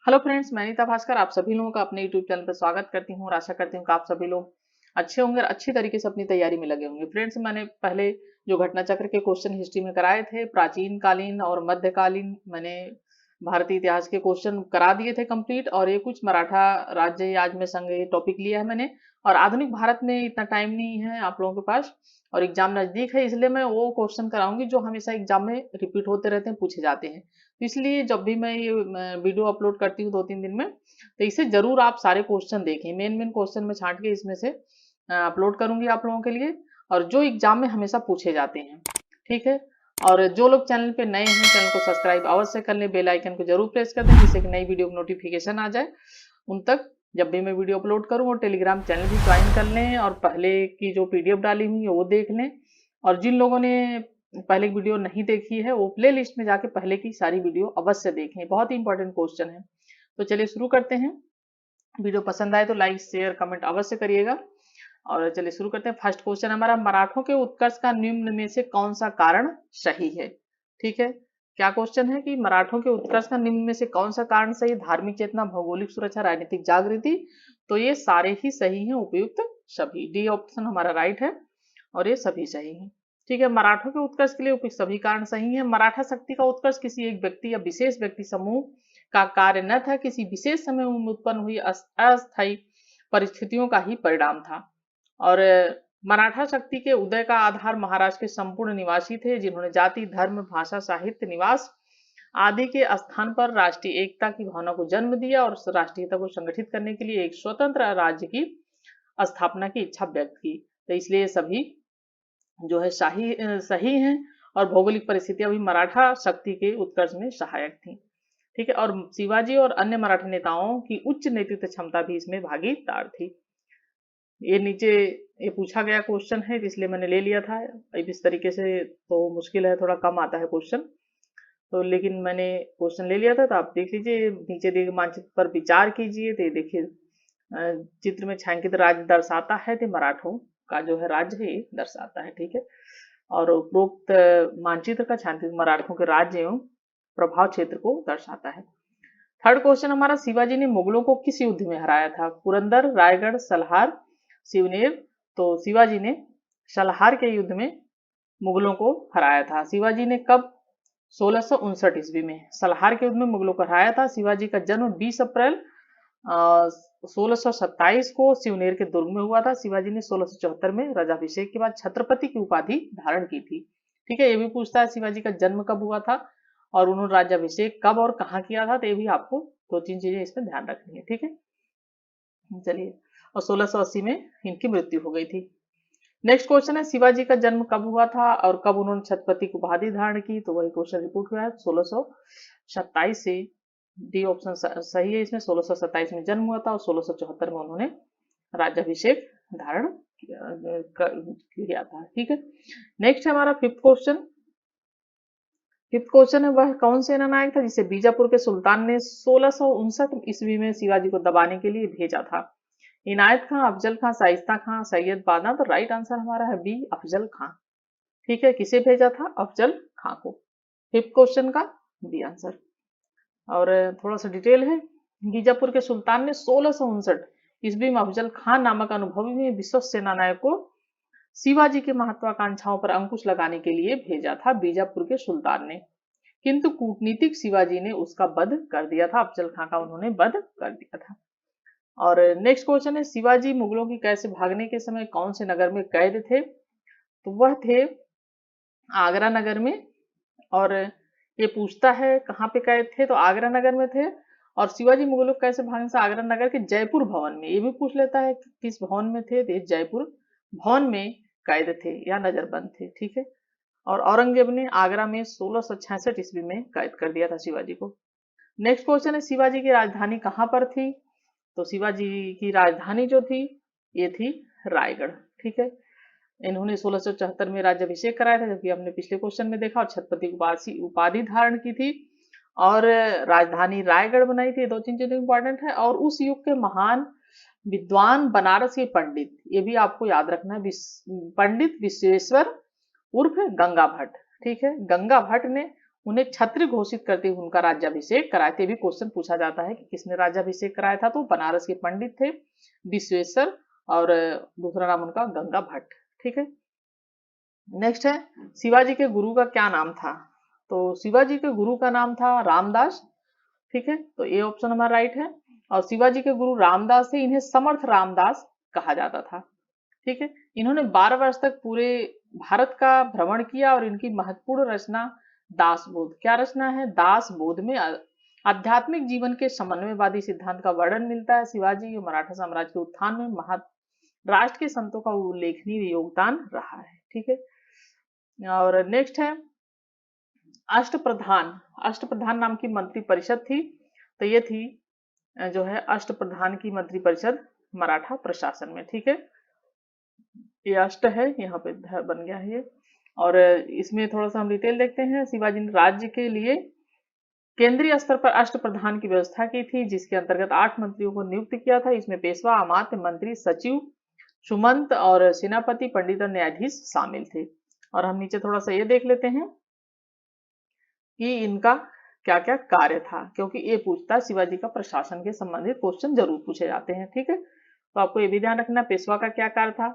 Hello friends, मैं नीता भास्कर आप सभी लोगों का अपने यूट्यूब चैनल पर स्वागत करती हूँ और आशा करती हूँ कि आप सभी लोग अच्छे होंगे और अच्छी तरीके से अपनी तैयारी में लगे होंगे। फ्रेंड्स, मैंने पहले जो घटना चक्र के क्वेश्चन हिस्ट्री में कराए थे, प्राचीन कालीन और मध्यकालीन, मैंने भारतीय इतिहास के क्वेश्चन करा दिए थे कंप्लीट। और ये कुछ मराठा राज्य आज में संघ ये टॉपिक लिया है मैंने। और आधुनिक भारत में इतना टाइम नहीं है आप लोगों के पास और एग्जाम नजदीक है, इसलिए मैं वो क्वेश्चन कराऊंगी जो हमेशा एग्जाम में रिपीट होते रहते हैं, पूछे जाते हैं। तो इसलिए जब भी मैं ये वीडियो अपलोड करती हूँ 2-3 दिन में, तो इसे जरूर आप सारे क्वेश्चन देखें। मेन मेन क्वेश्चन में छांट के इसमें से अपलोड करूंगी आप लोगों के लिए, और जो एग्जाम में हमेशा पूछे जाते हैं। ठीक है। और जो लोग चैनल पे नए हैं, चैनल को सब्सक्राइब अवश्य कर लें, बेल आइकन को जरूर प्रेस कर दें जिससे कि नई वीडियो की नोटिफिकेशन आ जाए उन तक जब भी मैं वीडियो अपलोड करूं। और टेलीग्राम चैनल भी ज्वाइन कर लें और पहले की जो पीडीएफ डाली हुई है वो देख लें। और जिन लोगों ने पहले की वीडियो नहीं देखी है वो प्ले लिस्ट में जाके पहले की सारी वीडियो अवश्य देखें, बहुत ही इंपॉर्टेंट क्वेश्चन है। तो चलिए शुरू करते हैं। वीडियो पसंद आए तो लाइक शेयर कमेंट अवश्य करिएगा। और चलिए शुरू करते हैं। फर्स्ट क्वेश्चन हमारा, मराठों के उत्कर्ष का निम्न में से कौन सा कारण सही है। ठीक है। क्या क्वेश्चन है कि मराठों के उत्कर्ष का निम्न में से कौन सा कारण सही, धार्मिक चेतना, भौगोलिक सुरक्षा, राजनीतिक जागृति। तो ये सारे ही सही हैं, उपयुक्त सभी। डी ऑप्शन हमारा राइट है और ये सभी सही हैं। ठीक है। मराठों के उत्कर्ष के लिए उपयुक्त सभी कारण सही हैं। मराठा शक्ति का उत्कर्ष किसी एक व्यक्ति या विशेष व्यक्ति समूह का कार्य न था, किसी विशेष समय में उत्पन्न हुई अस्थायी परिस्थितियों का ही परिणाम था। और मराठा शक्ति के उदय का आधार महाराष्ट्र के संपूर्ण निवासी थे, जिन्होंने जाति, धर्म, भाषा, साहित्य, निवास आदि के स्थान पर राष्ट्रीय एकता की भावना को जन्म दिया और राष्ट्रीयता को संगठित करने के लिए एक स्वतंत्र राज्य की स्थापना की इच्छा व्यक्त की। तो इसलिए सभी जो है सही हैं। और भौगोलिक परिस्थितियां भी मराठा शक्ति के उत्कर्ष में सहायक थी। ठीक है। और शिवाजी और अन्य मराठा नेताओं की उच्च नेतृत्व क्षमता भी इसमें भागीदार थी। ये नीचे ये पूछा गया क्वेश्चन है इसलिए मैंने ले लिया था। अब इस तरीके से तो मुश्किल है, थोड़ा कम आता है क्वेश्चन, तो लेकिन मैंने क्वेश्चन ले लिया था। तो आप देख लीजिए, नीचे दिए मानचित्र पर विचार कीजिए। तो देखिए चित्र में छायांकित राज्य दर्शाता है, तो मराठों का जो है राज्य है दर्शाता है। ठीक है। और उपरोक्त मानचित्र का छायांकित मराठों के राज्य एवं प्रभाव क्षेत्र को दर्शाता है। थर्ड क्वेश्चन हमारा, शिवाजी ने मुगलों को किस युद्ध में हराया था। पुरंदर, रायगढ़, सलहार, सिवनेर। तो शिवाजी ने सलहार के युद्ध में मुगलों को हराया था। शिवाजी ने कब, 1659 ईस्वी में सलहार के युद्ध में मुगलों को हराया था। शिवाजी का जन्म 20 अप्रैल 1627 को सिवनेर के दुर्ग में हुआ था। शिवाजी ने 1674 में राजाभिषेक के बाद छत्रपति की उपाधि धारण की थी। ठीक है। ये भी पूछता है शिवाजी का जन्म कब हुआ था और उन्होंने राज्याभिषेक कब और कहाँ किया था। तो ये भी आपको 2-3 चीजें इसमें ध्यान रखनी है। ठीक है। चलिए, और 1680 में इनकी मृत्यु हो गई थी। नेक्स्ट क्वेश्चन है, शिवाजी का जन्म कब हुआ था और कब उन्होंने छत्रपति की उपाधि धारण की। तो वही क्वेश्चन रिपीट हुआ है 1627 से। डी ऑप्शन सही है इसमें। 1627 में जन्म हुआ था और 1674 में उन्होंने राज्याभिषेक धारण किया था। ठीक है। नेक्स्ट है हमारा फिफ्थ क्वेश्चन। फिफ्थ क्वेश्चन है, वह कौन से नायक था जिसे बीजापुर के सुल्तान ने 1659 ईस्वी में शिवाजी को दबाने के लिए भेजा था। इनायत खां, अफजल खां, शाइस्ता खां, सैयद बादशाह। तो राइट आंसर हमारा है बी, अफजल खां। ठीक है। किसे भेजा था, अफजल खां को। फिफ्थ क्वेश्चन का बी आंसर। और थोड़ा सा डिटेल है, बीजापुर के सुल्तान ने 1659 ईस्वी में अफजल खान नामक अनुभवी में विश्वस्त सेना नायक को शिवाजी की महत्वाकांक्षाओं पर अंकुश लगाने के लिए भेजा था बीजापुर के सुल्तान ने, किंतु कूटनीतिक शिवाजी ने उसका वध कर दिया था। अफजल खां का उन्होंने वध कर दिया था। और नेक्स्ट क्वेश्चन है, शिवाजी मुगलों की कैसे भागने के समय कौन से नगर में कैद थे। तो वह थे आगरा नगर में। और ये पूछता है कहाँ पे कैद थे, तो आगरा नगर में थे। और शिवाजी मुगलों को कैसे भागने से, आगरा नगर के जयपुर भवन में। ये भी पूछ लेता है कि किस भवन में थे, तो जयपुर भवन में कैद थे या नजरबंद थे। ठीक है। और औरंगजेब ने आगरा में 1666 ईस्वी में कैद कर दिया था शिवाजी को। नेक्स्ट क्वेश्चन है, शिवाजी की राजधानी कहाँ पर थी। तो शिवाजी की राजधानी जो थी ये थी रायगढ़। ठीक है। इन्होंने 1674 में राज्याभिषेक कराया था, जबकि हमने पिछले क्वेश्चन में देखा, और छत्रपति उपाधि धारण की थी और राजधानी रायगढ़ बनाई थी। 2-3 चीजें इंपॉर्टेंट है। और उस युग के महान विद्वान बनारस के पंडित, ये भी आपको याद रखना है, पंडित विश्वेश्वर उर्फ गंगा भट्ट। ठीक है। गंगा भट्ट ने उन्हें छत्री घोषित करते हुए उनका राज्याभिषेक कराया था। भी क्वेश्चन पूछा जाता है कि किसने राज्याभिषेक कराया था, तो बनारस के पंडित थे विश्वेश्वर, और दूसरा नाम उनका गंगा भट्ट। ठीक है, नेक्स्ट है शिवाजी के गुरु का क्या नाम था। तो शिवाजी के गुरु का नाम था रामदास। ठीक है, तो ये ऑप्शन हमारा राइट है। और शिवाजी के गुरु रामदास थे, इन्हें समर्थ रामदास कहा जाता था। ठीक है, इन्होंने 12 वर्ष तक पूरे भारत का भ्रमण किया और इनकी महत्वपूर्ण रचना दासबोध, क्या रचना है, दासबोध में आध्यात्मिक जीवन के समन्वयवादी सिद्धांत का वर्णन मिलता है। शिवाजी और मराठा साम्राज्य के उत्थान में राष्ट्र के संतों का उल्लेखनीय योगदान रहा है। ठीक है, और नेक्स्ट है अष्टप्रधान। अष्टप्रधान नाम की मंत्री परिषद थी, तो ये थी जो है अष्टप्रधान की मंत्री परिषद मराठा प्रशासन में। ठीक है, ये अष्ट है, यहाँ पे बन गया है ये। और इसमें थोड़ा सा हम डिटेल देखते हैं। शिवाजी ने राज्य के लिए केंद्रीय स्तर पर अष्टप्रधान की व्यवस्था की थी, जिसके अंतर्गत 8 मंत्रियों को नियुक्त किया था। इसमें पेशवा, अमात्य, मंत्री, सचिव, सुमंत और सेनापति, पंडित और न्यायाधीश शामिल थे। और हम नीचे थोड़ा सा ये देख लेते हैं कि इनका क्या क्या कार्य था, क्योंकि ये पूछता है शिवाजी का प्रशासन के संबंधित क्वेश्चन जरूर पूछे जाते हैं। ठीक है, तो आपको ये भी ध्यान रखना, पेशवा का क्या कार्य था,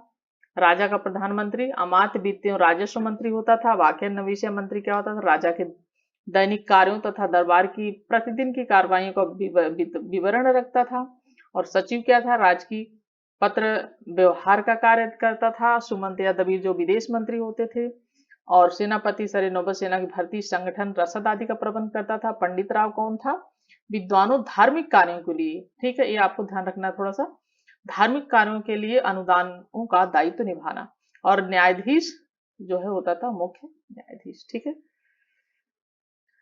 राजा का प्रधानमंत्री, अमात्य वित्तीय और राजस्व मंत्री होता था, वाक्य नवीश मंत्री क्या होता था, राजा के दैनिक कार्यों तथा दरबार की प्रतिदिन की कार्रवाइयों का विवरण रखता था। और सचिव क्या था, राजकीय पत्र व्यवहार का कार्य करता था। सुमंत या दबीर जो विदेश मंत्री होते थे। और सेनापति सरे नौबत सेना की भर्ती, संगठन, रसद आदि का प्रबंध करता था। पंडित राव कौन था, विद्वानों धार्मिक कार्यों के लिए, ठीक है, ये आपको ध्यान रखना थोड़ा सा, धार्मिक कार्यों के लिए अनुदानों का दायित्व निभाना। और न्यायाधीश जो है होता था मुख्य न्यायाधीश। ठीक है,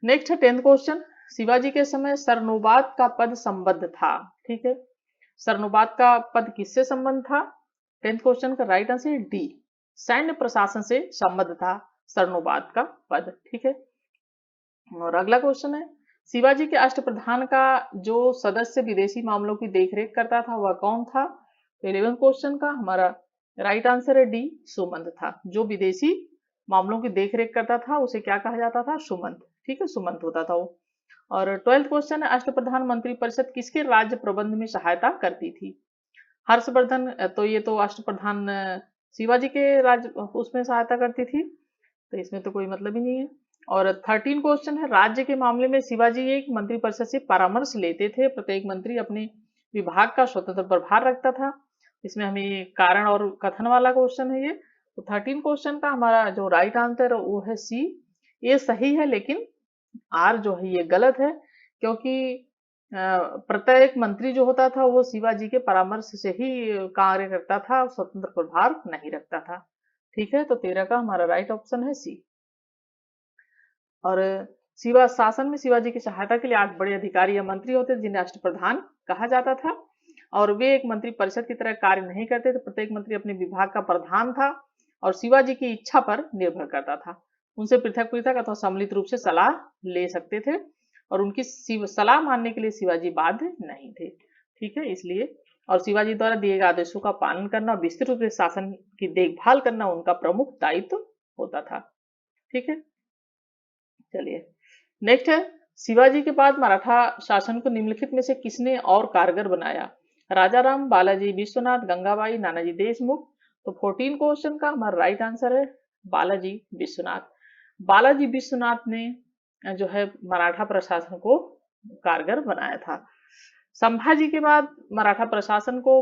नेक्स्ट है 10th क्वेश्चन, शिवाजी के समय सरनोबात का पद संबद्ध था। ठीक है, सरनोबात का पद किससे संबंध था, 10th क्वेश्चन का राइट आंसर डी, सैन्य प्रशासन से संबद्ध था सरनोबात का पद। ठीक है, और अगला क्वेश्चन है शिवाजी के अष्टप्रधान का जो सदस्य विदेशी मामलों की देखरेख करता था वह कौन था। 11th क्वेश्चन का हमारा राइट आंसर है डी, सुमंत था। जो विदेशी मामलों की देखरेख करता था उसे क्या कहा जाता था, सुमंत। ठीक है, सुमंत होता था वो। और 12th क्वेश्चन है अष्टप्रधान मंत्री परिषद किसके राज्य प्रबंध में सहायता करती थी। हर्षवर्धन, तो ये तो अष्टप्रधान शिवाजी के राज्य उसमें सहायता करती थी, तो इसमें तो कोई मतलब ही नहीं है। और 13 क्वेश्चन है राज्य के मामले में शिवाजी एक मंत्री परिषद से परामर्श लेते थे, प्रत्येक मंत्री अपने विभाग का स्वतंत्र प्रभार रखता था। इसमें हमें कारण और कथन वाला क्वेश्चन है ये। तो 13 क्वेश्चन का हमारा जो राइट आंसर है वो है सी, ये सही है, लेकिन आर जो है ये गलत है, क्योंकि प्रत्येक मंत्री जो होता था वो शिवाजी के परामर्श से ही कार्य करता था, स्वतंत्र प्रभार नहीं रखता था। ठीक है, तो 13 का हमारा राइट ऑप्शन है सी। और शिवा शासन में शिवाजी की सहायता के लिए 8 बड़े अधिकारी या मंत्री होते थे जिन्हें अष्टप्रधान कहा जाता था, और वे एक मंत्री परिषद की तरह कार्य नहीं करते थे। प्रत्येक मंत्री अपने विभाग का प्रधान था और शिवाजी की इच्छा पर निर्भर करता था। उनसे पृथक पृथक अथवा सम्मिलित रूप से सलाह ले सकते थे और उनकी सलाह मानने के लिए शिवाजी बाध्य नहीं थे। ठीक है, इसलिए और शिवाजी द्वारा दिए गए आदेशों का पालन करना और विस्तृत रूप से शासन की देखभाल करना उनका प्रमुख दायित्व होता था। ठीक है, चलिए नेक्स्ट है शिवाजी के बाद मराठा शासन को निम्नलिखित में से किसने और कारगर बनाया। राजाराम, बालाजी विश्वनाथ, गंगाबाई, नानाजी देशमुख। तो 14 क्वेश्चन का हमारा राइट आंसर है बालाजी विश्वनाथ। बालाजी विश्वनाथ ने जो है मराठा प्रशासन को कारगर बनाया था। संभाजी के बाद मराठा प्रशासन को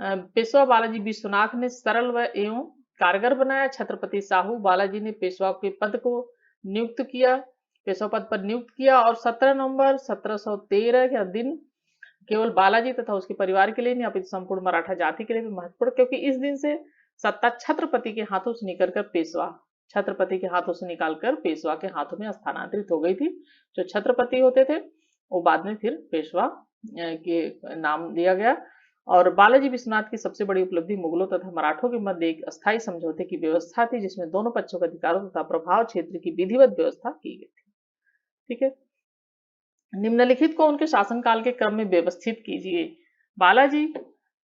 पेशवा बालाजी विश्वनाथ ने सरल व एवं कारगर बनाया। छत्रपति शाहू बालाजी ने पेशवा के पद को नियुक्त किया, पेशवा पद पर नियुक्त किया, और 17 नवंबर 1713 के दिन केवल बालाजी तथा उसके परिवार के लिए नहीं अपितु संपूर्ण मराठा जाति के लिए भी महत्वपूर्ण, क्योंकि इस दिन से सत्ता छत्रपति के हाथों से निकलकर पेशवा, छत्रपति के हाथों से निकालकर पेशवा के हाथों में स्थानांतरित हो गई थी। जो छत्रपति होते थे वो बाद में फिर पेशवा के नाम दिया गया। और बालाजी विश्वनाथ की सबसे बड़ी उपलब्धि मुगलों तथा मराठों के मध्य एक अस्थायी समझौते की व्यवस्था थी, जिसमें दोनों पक्षों के अधिकारों तथा प्रभाव क्षेत्र की विधिवत व्यवस्था की गई थी। ठीक है, निम्नलिखित को उनके शासनकाल के क्रम में व्यवस्थित कीजिए। बालाजी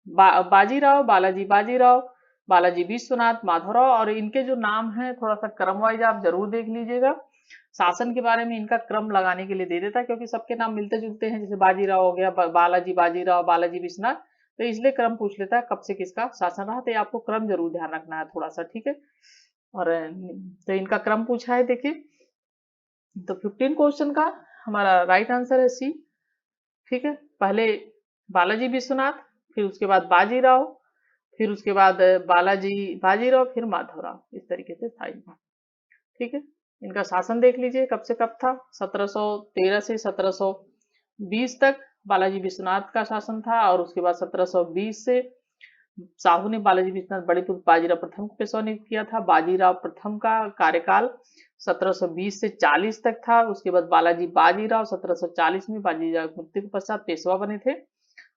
बाजीराव, बालाजी बाजीराव, बालाजी विश्वनाथ, माधवराव। और इनके जो नाम हैं थोड़ा सा क्रम वाइज आप जरूर देख लीजिएगा। शासन के बारे में इनका क्रम लगाने के लिए दे देता, क्योंकि सबके नाम मिलते जुलते हैं, जैसे बाजीराव हो गया, बालाजी बाजीराव, बालाजी विश्वनाथ, तो इसलिए क्रम पूछ लेता है कब से किसका शासन रहा, तो आपको क्रम जरूर ध्यान रखना है थोड़ा सा, ठीक है। और तो इनका क्रम पूछा है, देखिए। तो 15 क्वेश्चन का हमारा राइट आंसर है सी, ठीक है। पहले बालाजी विश्वनाथ, फिर उसके बाद बाजीराव, फिर उसके बाद बालाजी बाजीराव, फिर माधवराव, इस तरीके से था इनका, ठीक है। इनका शासन देख लीजिए कब से कब था, 1713 से 1720 तक बालाजी विश्वनाथ का शासन था, और उसके बाद 1720 से साहू ने बालाजी विश्वनाथ बड़े पुत्र बाजीराव प्रथम को पेशवा नियुक्त किया था। बाजीराव प्रथम का कार्यकाल 1720 से 40 तक था। उसके बाद बालाजी बाजीराव 1740 में बाजीराव की मृत्यु के पश्चात पेशवा बने थे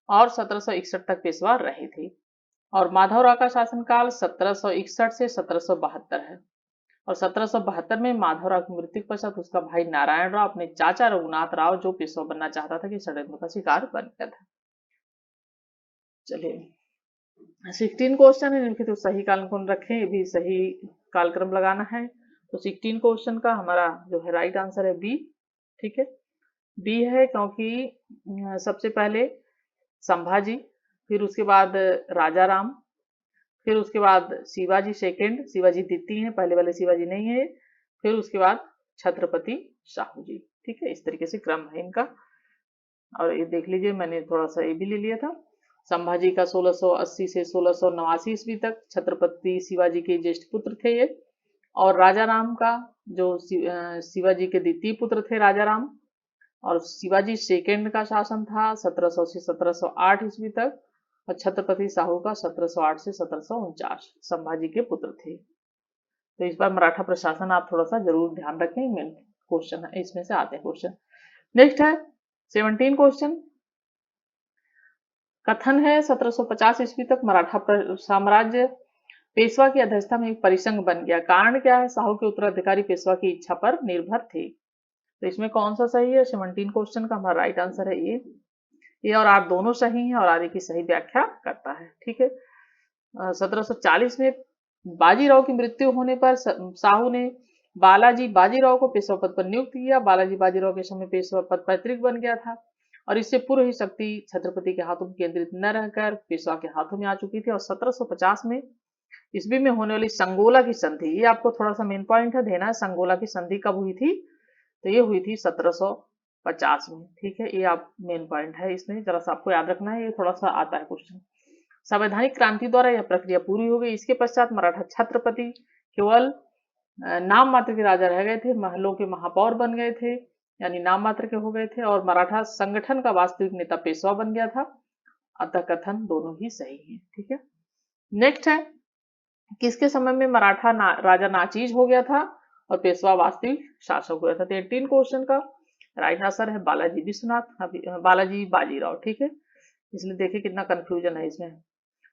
और 1761 तक पेशवा रहे थे। और माधवराव का शासनकाल 1761 से 1772 है। और 1772 में माधवराव की मृत्यु के पश्चात उसका भाई नारायण राव अपने चाचा रघुनाथ राव, जो पेशवा बनना चाहता था, कि षड्यंत्र का शिकार बन गया था। चलिए 16 क्वेश्चन है, जिनके तो सही कालक्रम रखें, ये भी सही कालक्रम लगाना है। तो 16 क्वेश्चन का हमारा जो है राइट आंसर है बी, ठीक है। बी है क्योंकि सबसे पहले संभाजी, फिर उसके बाद राजा राम, फिर उसके बाद शिवाजी सेकंड, शिवाजी द्वितीय है, पहले वाले शिवाजी नहीं है, फिर उसके बाद छत्रपति शाहू जी, ठीक है। इस तरीके से क्रम है इनका। और ये देख लीजिए, मैंने थोड़ा सा ये भी ले लिया था। संभाजी का 1680 से 1689 ईस्वी तक छत्रपति शिवाजी के ज्येष्ठ पुत्र थे ये। और राजा राम का जो शिवाजी के द्वितीय पुत्र थे राजा राम, और शिवाजी सेकंड का शासन था 1700 से 1708 ईस्वी तक, और छत्रपति साहू का 1708 से 1749 संभाजी के पुत्र थे। तो इस बार मराठा प्रशासन आप थोड़ा सा जरूर ध्यान रखें, मेन क्वेश्चन है, इसमें से आते हैं क्वेश्चन। नेक्स्ट है 17 क्वेश्चन। कथन है 1750 ईस्वी तक मराठा साम्राज्य पेशवा की अध्यक्षता में एक परिसंघ बन गया। कारण क्या है? साहू के उत्तराधिकारी पेशवा की इच्छा पर निर्भर थे। तो इसमें कौन सा सही है? 17 क्वेश्चन का हमारा राइट आंसर है ये और आर दोनों सही हैं, और आगे की सही व्याख्या करता है, ठीक है। 1740 में बाजीराव की मृत्यु होने पर साहू ने बालाजी बाजीराव को पेशवा पद पर नियुक्त किया। बालाजी बाजीराव के समय पेशवा पद पैतृक बन गया था, और इससे पूर्व ही शक्ति छत्रपति के हाथों में केंद्रित न रहकर पेशवा के हाथों में आ चुकी थी। और 1750 में ईस्वी में होने वाली संगोला की संधि, ये आपको थोड़ा सा मेन पॉइंट है देना है। संगोला की संधि कब हुई थी? तो ये हुई थी 1750 में, ठीक है। ये आप मेन पॉइंट है, इसमें जरा सा आपको याद रखना है, ये थोड़ा सा आता है क्वेश्चन। संवैधानिक क्रांति द्वारा यह प्रक्रिया पूरी हो गई। इसके पश्चात मराठा छत्रपति केवल नाम मात्र के राजा रह गए थे, महलों के महापौर बन गए थे, यानी नाम मात्र के हो गए थे, और मराठा संगठन का वास्तविक नेता पेशवा बन गया था। अतः कथन दोनों ही सही है, ठीक है। नेक्स्ट है, किसके समय में मराठा राजा नाचीज हो गया था और पेशवा वास्तविक शासक हुआ था? 13 क्वेश्चन का राइट आंसर है बालाजी विश्वनाथ, बालाजी बाजीराव, ठीक है। इसलिए देखिए कितना कंफ्यूजन है इसमें।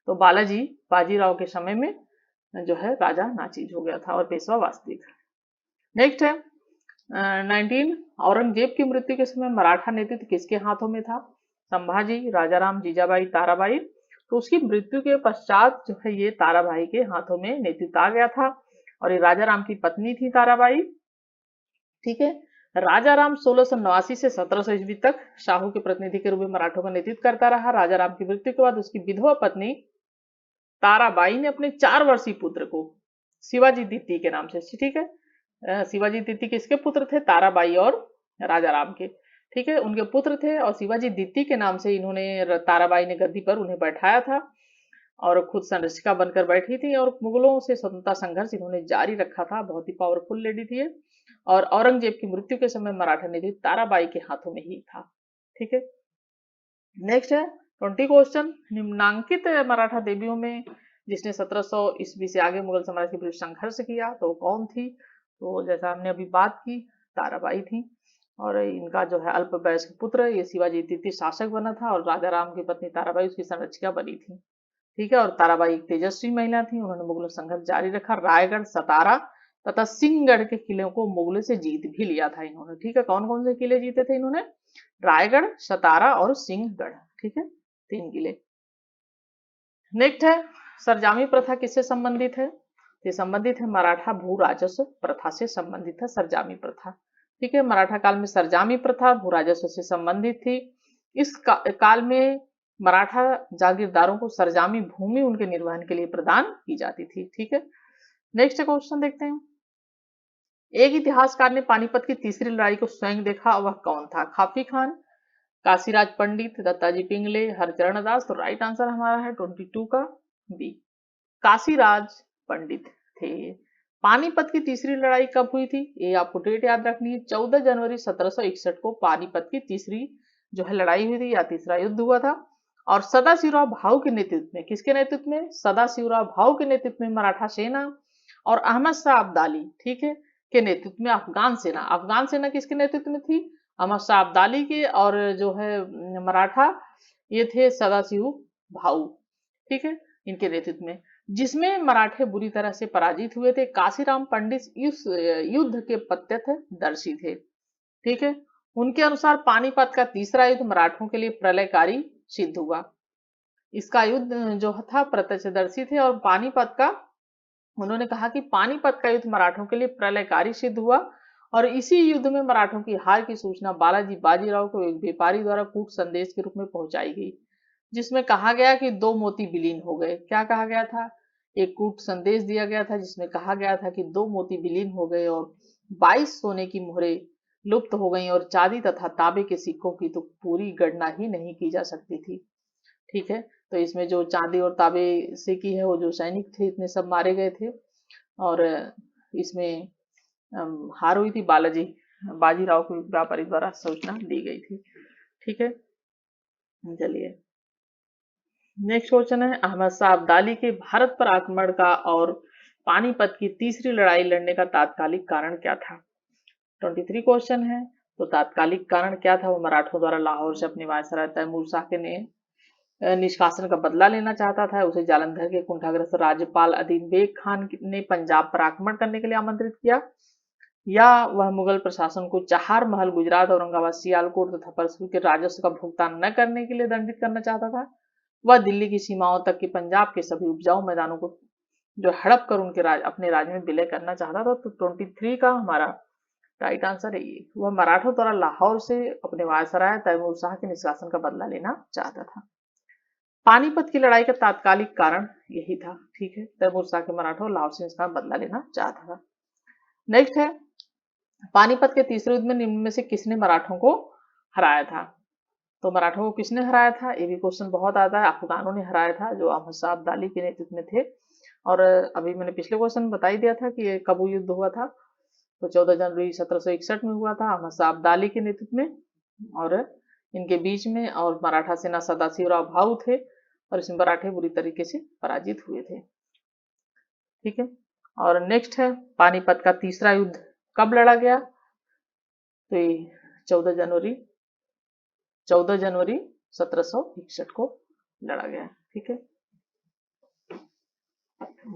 तो बालाजी बाजीराव के समय में जो है राजा नाचीज हो गया था और पेशवा वास्तविक। नेक्स्ट है 19, औरंगजेब की मृत्यु के समय मराठा नेतृत्व किसके हाथों में था? संभाजी, राजाराम, जीजाबाई, ताराबाई। तो उसकी मृत्यु के पश्चात जो है ये ताराबाई के हाथों में नेतृत्व आ गया था, और ये राजाराम की पत्नी थी ताराबाई, ठीक है। राजाराम 1689 से 1700 ईस्वी तक शाहू के प्रतिनिधि के रूप में मराठों का नेतृत्व करता रहा। राजाराम की मृत्यु के बाद उसकी विधवा पत्नी ताराबाई ने अपने 4 वर्षीय पुत्र को शिवाजी द्वितीय के नाम से, ठीक है। शिवाजी द्वितीय किसके पुत्र थे? ताराबाई और राजाराम के, ठीक है, उनके पुत्र थे। और शिवाजी द्वितीय के नाम से इन्होंने, ताराबाई ने गद्दी पर उन्हें बैठाया था और खुद संरक्षिका बनकर बैठी थी, और मुगलों से स्वतंत्रता संघर्ष इन्होंने जारी रखा था। बहुत ही पावरफुल लेडी थी। और औरंगजेब की मृत्यु के समय मराठा नेतृत्व ताराबाई के हाथों में ही था, ठीक है। नेक्स्ट है 20 क्वेश्चन। निम्नांकित मराठा देवियों में जिसने 1700 ईस्वी से आगे मुगल साम्राज्य के विरुद्ध संघर्ष किया तो कौन थी? तो जैसा हमने अभी बात की, ताराबाई थी। और इनका जो है अल्प वयस्क पुत्र ये शिवाजी द्वितीय शासक बना था, और राजाराम की पत्नी ताराबाई उसकी संरक्षिका बनी थी, ठीक है। और ताराबाई एक तेजस्वी महिला थी, उन्होंने मुगलों संघर्ष जारी रखा। रायगढ़, सतारा तथा सिंहगढ़ के किले को मुगलों से जीत भी लिया था इन्होंने, ठीक है। कौन कौन से किले जीते थे इन्होंने? रायगढ़, सतारा और सिंहगढ़, ठीक है, 3 किले। नेक्स्ट है, सरजामी प्रथा किससे संबंधित है? से संबंधित है, मराठा भू राजस्व प्रथा से संबंधित है, सरजामी प्रथा। ठीक है, मराठा काल में सरजामी प्रथा भू राजस्व से संबंधित थी। इस काल में मराठा जागीरदारों को सरजामी भूमि उनके निर्वहन के लिए प्रदान की जाती थी। ठीक है, नेक्स्ट क्वेश्चन देखते हैं। एक इतिहासकार ने पानीपत की तीसरी लड़ाई को स्वयं देखा, वह कौन था? खाफी खान, काशीराज पंडित, दत्ताजी पिंगले, हरचरण दास। तो राइट आंसर हमारा है 22 का बी, काशीराज पंडित थे। पानीपत की तीसरी लड़ाई कब हुई थी? ये आपको डेट याद रखनी है, 14 जनवरी 1761 को पानीपत की तीसरी जो है लड़ाई हुई थी या तीसरा युद्ध हुआ था। और सदाशिवराव भाऊ के नेतृत्व में, किसके नेतृत्व में? सदाशिवराव भाऊ के नेतृत्व में मराठा सेना और अहमद शाह अब्दाली, ठीक है, के नेतृत्व में अफगान सेना। अफगान सेना किसके नेतृत्व में थी? अहमद शाह अब्दाली के, और जो है मराठा ये थे सदाशिव भाऊ, ठीक है, इनके नेतृत्व में, जिसमें मराठे बुरी तरह से पराजित हुए थे। काशीराम पंडित इस युद्ध के प्रत्यक्षदर्शी थे। ठीक है, उनके अनुसार पानीपत का तीसरा युद्ध मराठों के लिए प्रलयकारी सिद्ध हुआ। इसका युद्ध जो था प्रत्यक्षदर्शी थे, और पानीपत का उन्होंने कहा कि पानीपत का युद्ध मराठों के लिए प्रलयकारी सिद्ध हुआ। और इसी युद्ध में मराठों की हार की सूचना बालाजी बाजीराव को एक व्यापारी द्वारा कूट संदेश के रूप में पहुंचाई गई, जिसमें कहा गया कि 2 मोती विलीन हो गए। क्या कहा गया था? एक कूट संदेश दिया गया था जिसमें कहा गया था कि 2 मोती विलीन हो गए और 22 सोने की मोहरें लुप्त हो गई, और चांदी तथा तांबे के सिक्कों की तो पूरी गणना ही नहीं की जा सकती थी। ठीक है, तो इसमें जो चांदी और तांबे से की है, वो जो सैनिक थे इतने सब मारे गए थे, और इसमें हार हुई थी बालाजी बाजीराव को व्यापारी द्वारा सूचना दी गई थी। ठीक है, चलिए नेक्स्ट क्वेश्चन है, अहमद शाह अब्दाली के भारत पर आक्रमण का और पानीपत की तीसरी लड़ाई लड़ने का तात्कालिक कारण क्या था? 23 क्वेश्चन है। तो तात्कालिक कारण क्या था? वो मराठों द्वारा लाहौर से अपने वायसराय तैमूर शाह के ने निष्कासन का बदला लेना चाहता था। उसे जालंधर के कुंठाग्रस्त राज्यपाल अदीम बेग खान ने पंजाब पर आक्रमण करने के लिए आमंत्रित किया, या वह मुगल प्रशासन को चाहार महल, गुजरात, औरंगाबाद, सियालकोट तथा परसपुर के राजस्व का भुगतान न करने के लिए दंडित करना चाहता था। वह दिल्ली की सीमाओं तक की पंजाब के सभी उपजाऊ मैदानों को जो हड़प कर उनके अपने राज्य में विलय करना चाहता था। तो 23 का हमारा राइट आंसर है ये। वह मराठों द्वारा लाहौर से अपने वायसराय तैमूर शाह के निष्कासन का बदला लेना चाहता था। पानीपत की लड़ाई का तात्कालिक कारण यही था। ठीक है, तैमूर शाह के मराठों लाहौर से इसका बदला लेना चाहता था। नेक्स्ट है, पानीपत के तीसरे युद्ध में निम्न में से किसने मराठों को हराया था? तो मराठों को किसने हराया था? ये भी क्वेश्चन बहुत आता है। अफगानों ने हराया था, जो अहमद शाह अब्दाली के नेतृत्व में थे। और अभी मैंने पिछले क्वेश्चन बता ही दिया था कि ये कब युद्ध हुआ था। तो 14 जनवरी 1761 में हुआ था, अहमद शाह अब्दाली के नेतृत्व में और इनके बीच में। और मराठा सेना सदाशिवराव भाऊ थे, और इसमें मराठे बुरी तरीके से पराजित हुए थे। ठीक है, और नेक्स्ट है, पानीपत का तीसरा युद्ध कब लड़ा गया? तो ये 14 जनवरी 1761 को लड़ा गया। ठीक है,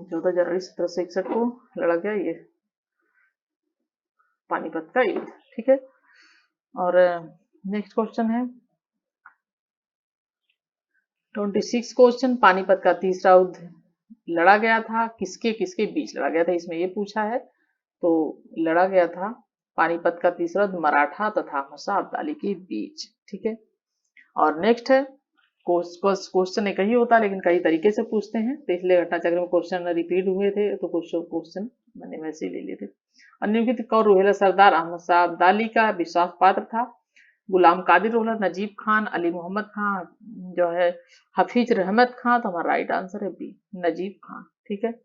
14 जनवरी 1761 को लड़ा गया ये पानीपत का युद्ध। ठीक है, और नेक्स्ट क्वेश्चन है 26 क्वेश्चन, पानीपत का तीसरा युद्ध लड़ा गया था, किसके किसके बीच लड़ा गया था, इसमें ये पूछा है। तो लड़ा गया था पानीपत का तीसरा युद्ध मराठा तथा अहमद शाह अब्दाली के बीच। ठीक है, और नेक्स्ट है, क्वेश्चन एक ही होता है लेकिन कई तरीके से पूछते हैं, तो इसलिए घटना चक्र में क्वेश्चन रिपीट हुए थे, तो कुछ क्वेश्चन मैंने वैसे ही ले लिए थे। निम्नलिखित कौन रोहिला सरदार अहमद शाह अब्दाली का विश्वास पात्र था? गुलाम कादिर रोहिला, नजीब खान, अली मोहम्मद खान, जो है हफीज रहमत खान। तो हमारा राइट आंसर है बी, नजीब खान। ठीक है,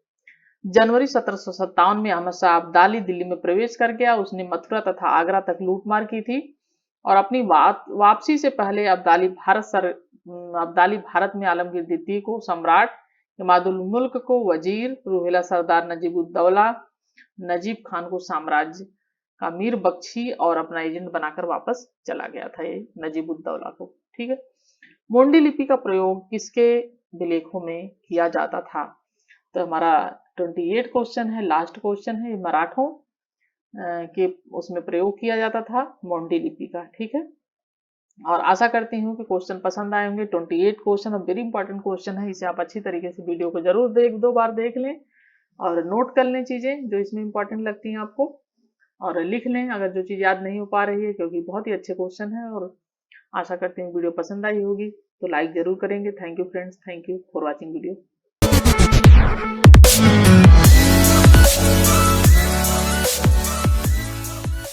जनवरी 1757 में अहमद शाह अब्दाली दिल्ली में प्रवेश कर गया। उसने मथुरा तथा आगरा तक लूटमार की थी, और अपनी वापसी से पहले अब्दाली भारत में आलमगीर द्वितीय को सम्राट, इमादुल मुल्क को वजीर, रोहिला सरदार नजीबुद्दौला नजीब खान को साम्राज्य का मीर बख्शी और अपना एजेंट बनाकर वापस चला गया था ये नजीबुद्दौला को। ठीक है, मोंडी लिपि का प्रयोग किसके विलेखों में किया जाता था? तो हमारा 28 क्वेश्चन है, लास्ट क्वेश्चन है, मराठों के उसमें प्रयोग किया जाता था मोंडी लिपि का। ठीक है, और आशा करती हूँ कि क्वेश्चन पसंद आए होंगे। 28 क्वेश्चन और वेरी इंपॉर्टेंट क्वेश्चन है, इसे आप अच्छी तरीके से वीडियो को जरूर 1-2 बार देख लें, और नोट कर लें चीज़ें जो इसमें इंपॉर्टेंट लगती हैं आपको, और लिख लें अगर जो चीज़ याद नहीं हो पा रही है, क्योंकि बहुत ही अच्छे क्वेश्चन हैं। और आशा करती हूँ वीडियो पसंद आई होगी, तो लाइक ज़रूर करेंगे। Thank you friends, thank you for watching video.